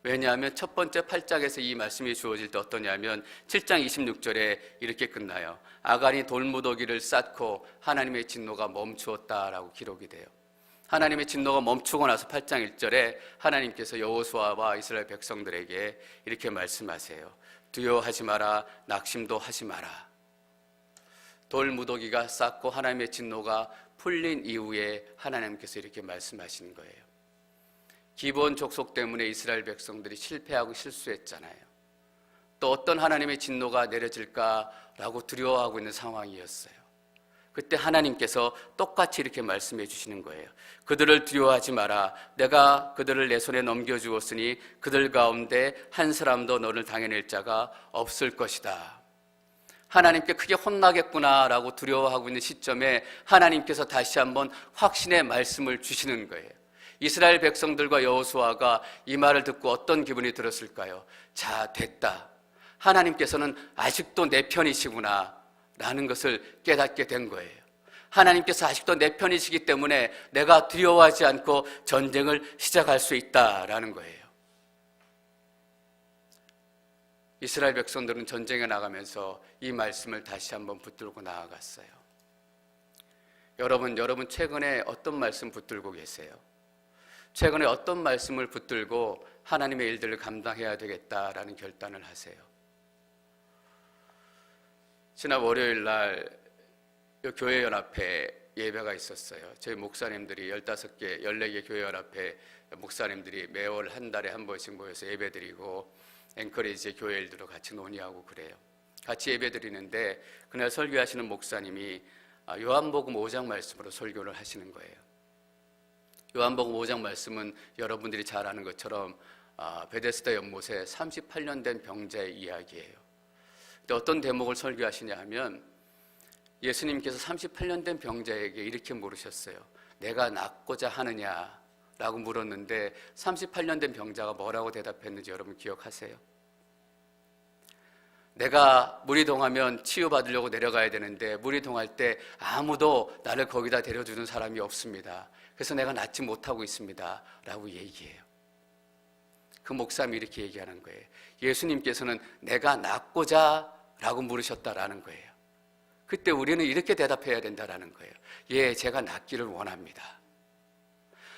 왜냐하면 첫 번째 8장에서 이 말씀이 주어질 때 어떠냐면 7장 26절에 이렇게 끝나요. 아간이 돌무더기를 쌓고 하나님의 진노가 멈추었다라고 기록이 돼요. 하나님의 진노가 멈추고 나서 8장 1절에 하나님께서 여호수아와 이스라엘 백성들에게 이렇게 말씀하세요. 두려워하지 마라. 낙심도 하지 마라. 돌무더기가 쌓고 하나님의 진노가 풀린 이후에 하나님께서 이렇게 말씀하시는 거예요. 기본 족속 때문에 이스라엘 백성들이 실패하고 실수했잖아요. 또 어떤 하나님의 진노가 내려질까라고 두려워하고 있는 상황이었어요. 그때 하나님께서 똑같이 이렇게 말씀해 주시는 거예요. 그들을 두려워하지 마라. 내가 그들을 내 손에 넘겨주었으니 그들 가운데 한 사람도 너를 당해낼 자가 없을 것이다. 하나님께 크게 혼나겠구나라고 두려워하고 있는 시점에 하나님께서 다시 한번 확신의 말씀을 주시는 거예요. 이스라엘 백성들과 여호수아가 이 말을 듣고 어떤 기분이 들었을까요? 자, 됐다. 하나님께서는 아직도 내 편이시구나 라는 것을 깨닫게 된 거예요. 하나님께서 아직도 내 편이시기 때문에 내가 두려워하지 않고 전쟁을 시작할 수 있다라는 거예요. 이스라엘 백성들은 전쟁에 나가면서 이 말씀을 다시 한번 붙들고 나아갔어요. 여러분 최근에 어떤 말씀 붙들고 계세요? 최근에 어떤 말씀을 붙들고 하나님의 일들을 감당해야 되겠다라는 결단을 하세요? 지난 월요일 날 교회연합회 예배가 있었어요. 저희 목사님들이 15개, 14개 교회연합회 목사님들이 매월 한 달에 한 번씩 모여서 예배드리고 앵커리지 교회 일들도 같이 논의하고 그래요. 같이 예배드리는데 그날 설교하시는 목사님이 요한복음 5장 말씀으로 설교를 하시는 거예요. 요한복음 5장 말씀은 여러분들이 잘 아는 것처럼 베데스다 연못에 38년 된 병자의 이야기예요. 근데 어떤 대목을 설교하시냐 하면 예수님께서 38년 된 병자에게 이렇게 물으셨어요. 내가 낫고자 하느냐라고 물었는데 38년 된 병자가 뭐라고 대답했는지 여러분 기억하세요? 내가 물이 동하면 치유받으려고 내려가야 되는데 물이 동할 때 아무도 나를 거기다 데려주는 사람이 없습니다. 그래서 내가 낫지 못하고 있습니다 라고 얘기해요. 그 목사님이 이렇게 얘기하는 거예요. 예수님께서는 내가 낫고자 라고 물으셨다라는 거예요. 그때 우리는 이렇게 대답해야 된다라는 거예요. 예, 제가 낫기를 원합니다.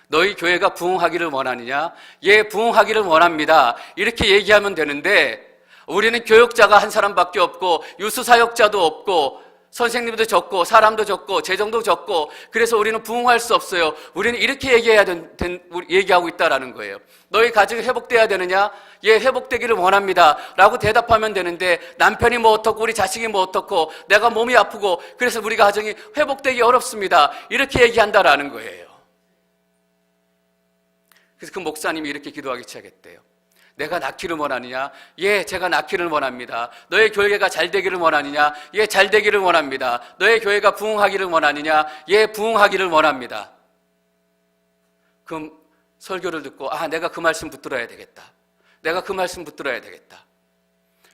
너희 교회가 부흥하기를 원하느냐? 예, 부흥하기를 원합니다. 이렇게 얘기하면 되는데 우리는 교역자가 한 사람밖에 없고 유수사역자도 없고 선생님도 적고 사람도 적고 재정도 적고 그래서 우리는 부흥할 수 없어요. 우리는 이렇게 얘기하고 있다라는 거예요. 너희 가정이 회복돼야 되느냐? 예, 회복되기를 원합니다 라고 대답하면 되는데 남편이 뭐 어떻고 우리 자식이 뭐 어떻고 내가 몸이 아프고 그래서 우리 가정이 회복되기 어렵습니다 이렇게 얘기한다라는 거예요. 그래서 그 목사님이 이렇게 기도하기 시작했대요. 내가 낫기를 원하느냐? 예, 제가 낫기를 원합니다. 너의 교회가 잘 되기를 원하느냐? 예, 잘 되기를 원합니다. 너의 교회가 부흥하기를 원하느냐? 예, 부흥하기를 원합니다. 그 설교를 듣고 내가 그 말씀 붙들어야 되겠다. 내가 그 말씀 붙들어야 되겠다.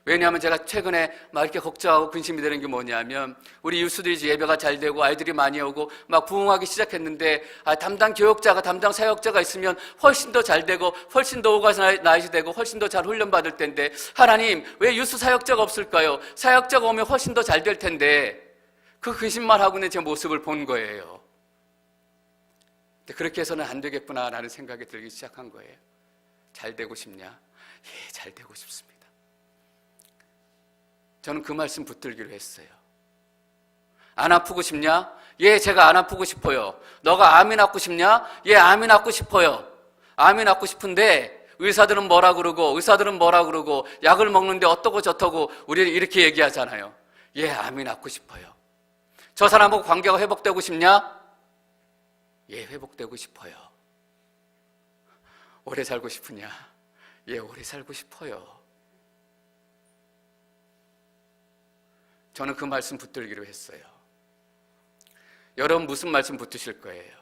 왜냐하면 제가 최근에 막 이렇게 걱정하고 근심이 되는 게 뭐냐면 우리 유스들이 예배가 잘 되고 아이들이 많이 오고 막 부흥하기 시작했는데 담당 교역자가 담당 사역자가 있으면 훨씬 더 잘 되고 훨씬 더 오가서 나이지 되고 훨씬 더 잘 훈련받을 텐데 하나님 왜 유스 사역자가 없을까요? 사역자가 오면 훨씬 더 잘 될 텐데 그 근심만 하고 있는 제 모습을 본 거예요. 근데 그렇게 해서는 안 되겠구나라는 생각이 들기 시작한 거예요. 잘 되고 싶냐? 예, 잘 되고 싶습니다. 저는 그 말씀 붙들기로 했어요. 안 아프고 싶냐? 예, 제가 안 아프고 싶어요. 너가 암이 낫고 싶냐? 예, 암이 낫고 싶어요. 암이 낫고 싶은데 의사들은 뭐라 그러고 약을 먹는데 어떠고 저떠고 우리는 이렇게 얘기하잖아요. 예, 암이 낫고 싶어요. 저 사람하고 관계가 회복되고 싶냐? 예, 회복되고 싶어요. 오래 살고 싶으냐? 예, 오래 살고 싶어요. 저는 그 말씀 붙들기로 했어요. 여러분 무슨 말씀 붙으실 거예요?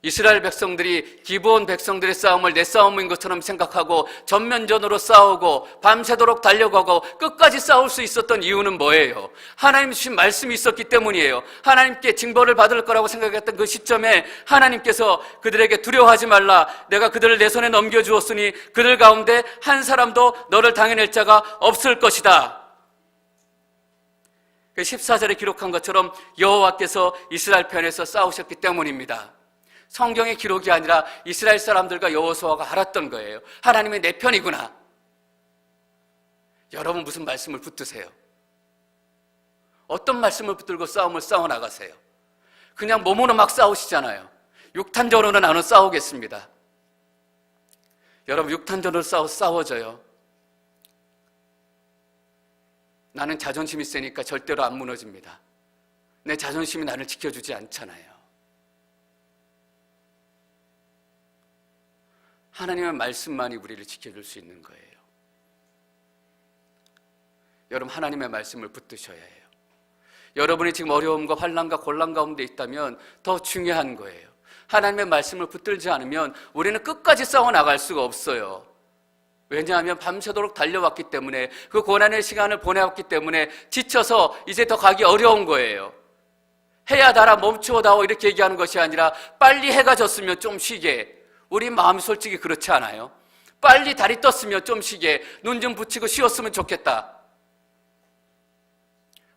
이스라엘 백성들이 기브온 백성들의 싸움을 내 싸움인 것처럼 생각하고 전면전으로 싸우고 밤새도록 달려가고 끝까지 싸울 수 있었던 이유는 뭐예요? 하나님 주신 말씀이 있었기 때문이에요. 하나님께 징벌을 받을 거라고 생각했던 그 시점에 하나님께서 그들에게 두려워하지 말라, 내가 그들을 내 손에 넘겨주었으니 그들 가운데 한 사람도 너를 당해낼 자가 없을 것이다. 14절에 기록한 것처럼 여호와께서 이스라엘 편에서 싸우셨기 때문입니다. 성경의 기록이 아니라 이스라엘 사람들과 여호수아가 알았던 거예요. 하나님이 내 편이구나. 여러분 무슨 말씀을 붙드세요? 어떤 말씀을 붙들고 싸움을 싸워나가세요? 그냥 몸으로 막 싸우시잖아요. 육탄적으로는 안 싸우겠습니다. 여러분 육탄적으로 싸워져요. 나는 자존심이 세니까 절대로 안 무너집니다. 내 자존심이 나를 지켜주지 않잖아요. 하나님의 말씀만이 우리를 지켜줄 수 있는 거예요. 여러분 하나님의 말씀을 붙드셔야 해요. 여러분이 지금 어려움과 환난과 곤란 가운데 있다면 더 중요한 거예요. 하나님의 말씀을 붙들지 않으면 우리는 끝까지 싸워 나갈 수가 없어요. 왜냐하면 밤새도록 달려왔기 때문에, 그 고난의 시간을 보내왔기 때문에 지쳐서 이제 더 가기 어려운 거예요. 해야 달아 멈추어 다오 이렇게 얘기하는 것이 아니라 빨리 해가 졌으면 좀 쉬게. 우리 마음이 솔직히 그렇지 않아요? 빨리 달이 떴으면 좀 쉬게, 눈 좀 붙이고 쉬었으면 좋겠다.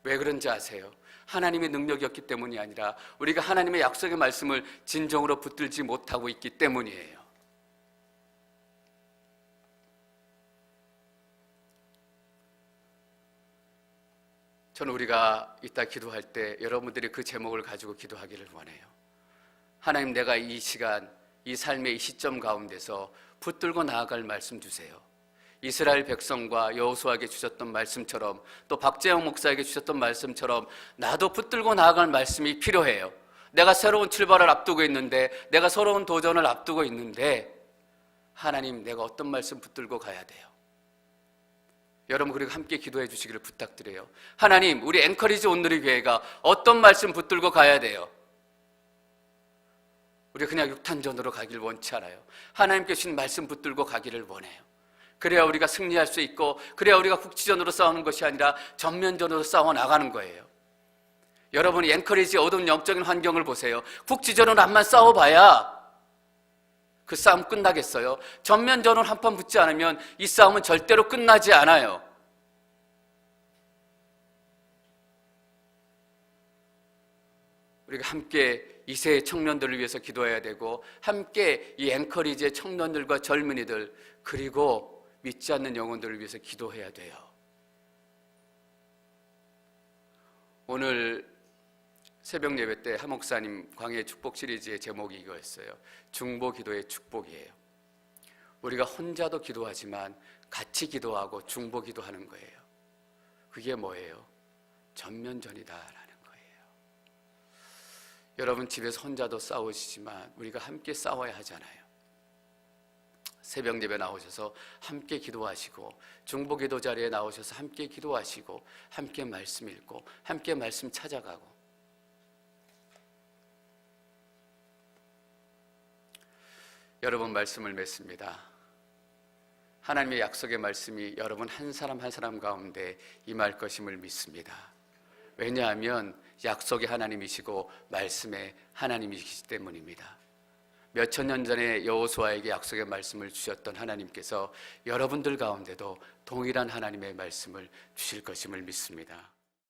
왜 그런지 아세요? 하나님의 능력이 없기 때문이 아니라 우리가 하나님의 약속의 말씀을 진정으로 붙들지 못하고 있기 때문이에요. 저는 우리가 이따 기도할 때 여러분들이 그 제목을 가지고 기도하기를 원해요. 하나님, 내가 이 시간, 이 삶의 이 시점 가운데서 붙들고 나아갈 말씀 주세요. 이스라엘 백성과 여호수아에게 주셨던 말씀처럼, 또 박재영 목사에게 주셨던 말씀처럼 나도 붙들고 나아갈 말씀이 필요해요. 내가 새로운 출발을 앞두고 있는데, 내가 새로운 도전을 앞두고 있는데, 하나님, 내가 어떤 말씀 붙들고 가야 돼요? 여러분, 그리고 함께 기도해 주시기를 부탁드려요. 하나님, 우리 앵커리지 온누리 교회가 어떤 말씀 붙들고 가야 돼요? 우리 그냥 육탄전으로 가길 원치 않아요. 하나님께 주신 말씀 붙들고 가기를 원해요. 그래야 우리가 승리할 수 있고, 그래야 우리가 국지전으로 싸우는 것이 아니라 전면전으로 싸워 나가는 거예요. 여러분이 앵커리지 어두운 영적인 환경을 보세요. 국지전으로 한번 싸워봐야 그 싸움 끝나겠어요? 전면전으로 한판 붙지 않으면 이 싸움은 절대로 끝나지 않아요. 우리가 함께 이 세의 청년들을 위해서 기도해야 되고, 함께 이 앵커리지의 청년들과 젊은이들, 그리고 믿지 않는 영혼들을 위해서 기도해야 돼요. 오늘 새벽 예배 때 하 목사님 광야의 축복 시리즈의 제목이 이거였어요. 중보 기도의 축복이에요. 우리가 혼자도 기도하지만 같이 기도하고 중보 기도하는 거예요. 그게 뭐예요? 전면전이다라는 거예요. 여러분, 집에서 혼자도 싸우시지만 우리가 함께 싸워야 하잖아요. 새벽 예배 나오셔서 함께 기도하시고, 중보 기도 자리에 나오셔서 함께 기도하시고, 함께 말씀 읽고, 함께 말씀 찾아가고. 여러분, 말씀을 맺습니다. 하나님의 약속의 말씀이 여러분 한 사람 한 사람 가운데 임할 것임을 믿습니다. 왜냐하면 약속의 하나님이시고 말씀의 하나님이시기 때문입니다. 몇천 년 전에 여호수아에게 약속의 말씀을 주셨던 하나님께서 여러분들 가운데도 동일한 하나님의 말씀을 주실 것임을 믿습니다.